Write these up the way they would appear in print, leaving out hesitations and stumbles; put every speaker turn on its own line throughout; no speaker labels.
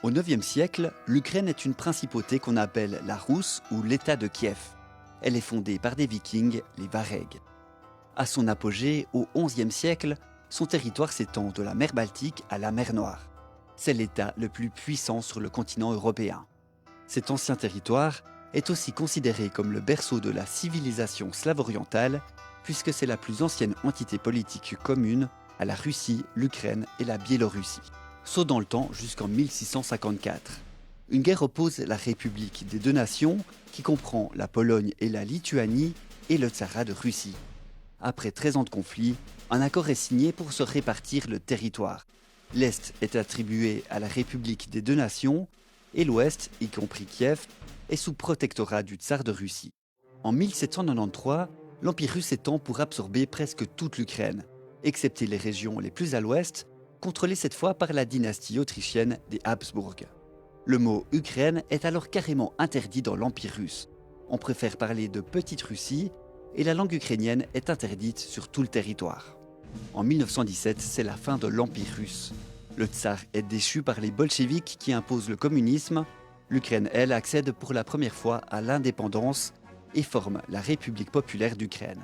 Au IXe siècle, l'Ukraine est une principauté qu'on appelle la Rousse ou l'État de Kiev. Elle est fondée par des vikings, les Varegs. À son apogée, au XIe siècle, son territoire s'étend de la mer Baltique à la mer Noire. C'est l'État le plus puissant sur le continent européen. Cet ancien territoire est aussi considéré comme le berceau de la civilisation slave-orientale, puisque c'est la plus ancienne entité politique commune à la Russie, l'Ukraine et la Biélorussie. Saut dans le temps jusqu'en 1654. Une guerre oppose la République des deux nations, qui comprend la Pologne et la Lituanie, et le Tsarat de Russie. Après 13 ans de conflit, un accord est signé pour se répartir le territoire. L'Est est attribué à la République des deux nations, et l'Ouest, y compris Kiev, est sous protectorat du Tsar de Russie. En 1793, l'Empire russe s'étend pour absorber presque toute l'Ukraine, excepté les régions les plus à l'ouest, contrôlées cette fois par la dynastie autrichienne des Habsbourg. Le mot Ukraine est alors carrément interdit dans l'Empire russe. On préfère parler de Petite Russie et la langue ukrainienne est interdite sur tout le territoire. En 1917, c'est la fin de l'Empire russe. Le tsar est déchu par les bolcheviks qui imposent le communisme. L'Ukraine, elle, accède pour la première fois à l'indépendance et forme la République populaire d'Ukraine.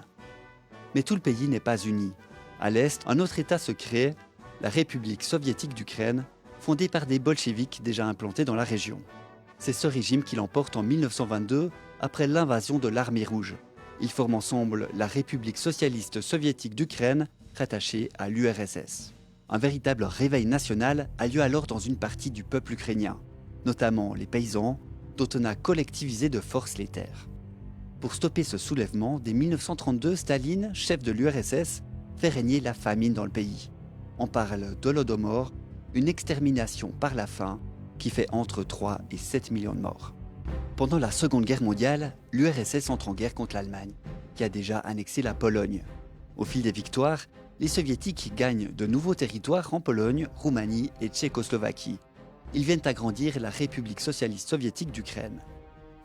Mais tout le pays n'est pas uni. À l'Est, un autre État se crée, la République soviétique d'Ukraine, fondée par des bolcheviks déjà implantés dans la région. C'est ce régime qui l'emporte en 1922 après l'invasion de l'Armée rouge. Ils forment ensemble la République socialiste soviétique d'Ukraine, rattachée à l'URSS. Un véritable réveil national a lieu alors dans une partie du peuple ukrainien, notamment les paysans, dont on a collectivisé de force les terres. Pour stopper ce soulèvement, dès 1932, Staline, chef de l'URSS, fait régner la famine dans le pays. On parle d'Holodomor, une extermination par la faim qui fait entre 3 et 7 millions de morts. Pendant la Seconde Guerre mondiale, l'URSS entre en guerre contre l'Allemagne, qui a déjà annexé la Pologne. Au fil des victoires, les soviétiques gagnent de nouveaux territoires en Pologne, Roumanie et Tchécoslovaquie. Ils viennent agrandir la République socialiste soviétique d'Ukraine.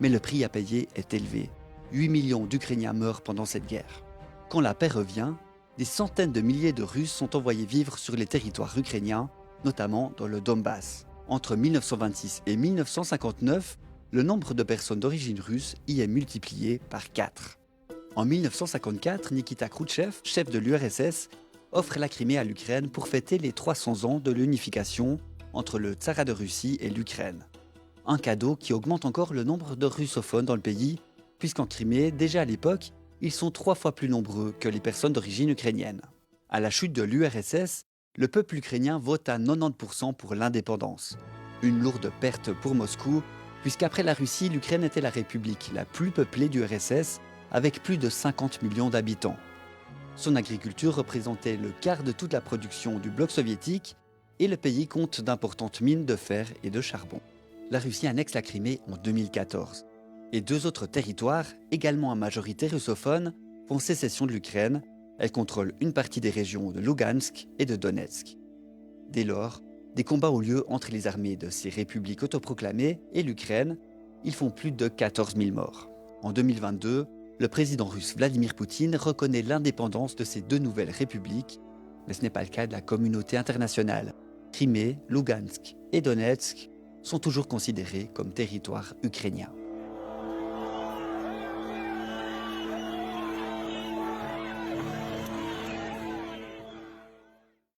Mais le prix à payer est élevé. 8 millions d'Ukrainiens meurent pendant cette guerre. Quand la paix revient, des centaines de milliers de Russes sont envoyés vivre sur les territoires ukrainiens, notamment dans le Donbass. Entre 1926 et 1959, le nombre de personnes d'origine russe y est multiplié par 4. En 1954, Nikita Khrouchtchev, chef de l'URSS, offre la Crimée à l'Ukraine pour fêter les 300 ans de l'unification entre le Tsarat de Russie et l'Ukraine. Un cadeau qui augmente encore le nombre de russophones dans le pays, puisqu'en Crimée, déjà à l'époque, ils sont 3 fois plus nombreux que les personnes d'origine ukrainienne. À la chute de l'URSS, le peuple ukrainien vote à 90% pour l'indépendance. Une lourde perte pour Moscou, puisqu'après la Russie, l'Ukraine était la république la plus peuplée du RSS, avec plus de 50 millions d'habitants. Son agriculture représentait le quart de toute la production du bloc soviétique et le pays compte d'importantes mines de fer et de charbon. La Russie annexe la Crimée en 2014. Et 2 autres territoires, également à majorité russophone, font sécession de l'Ukraine. Elle contrôle une partie des régions de Lugansk et de Donetsk. Dès lors, des combats ont lieu entre les armées de ces républiques autoproclamées et l'Ukraine. Ils font plus de 14 000 morts. En 2022, le président russe Vladimir Poutine reconnaît l'indépendance de ces 2 nouvelles républiques, mais ce n'est pas le cas de la communauté internationale. Crimée, Lugansk et Donetsk sont toujours considérés comme territoires ukrainiens.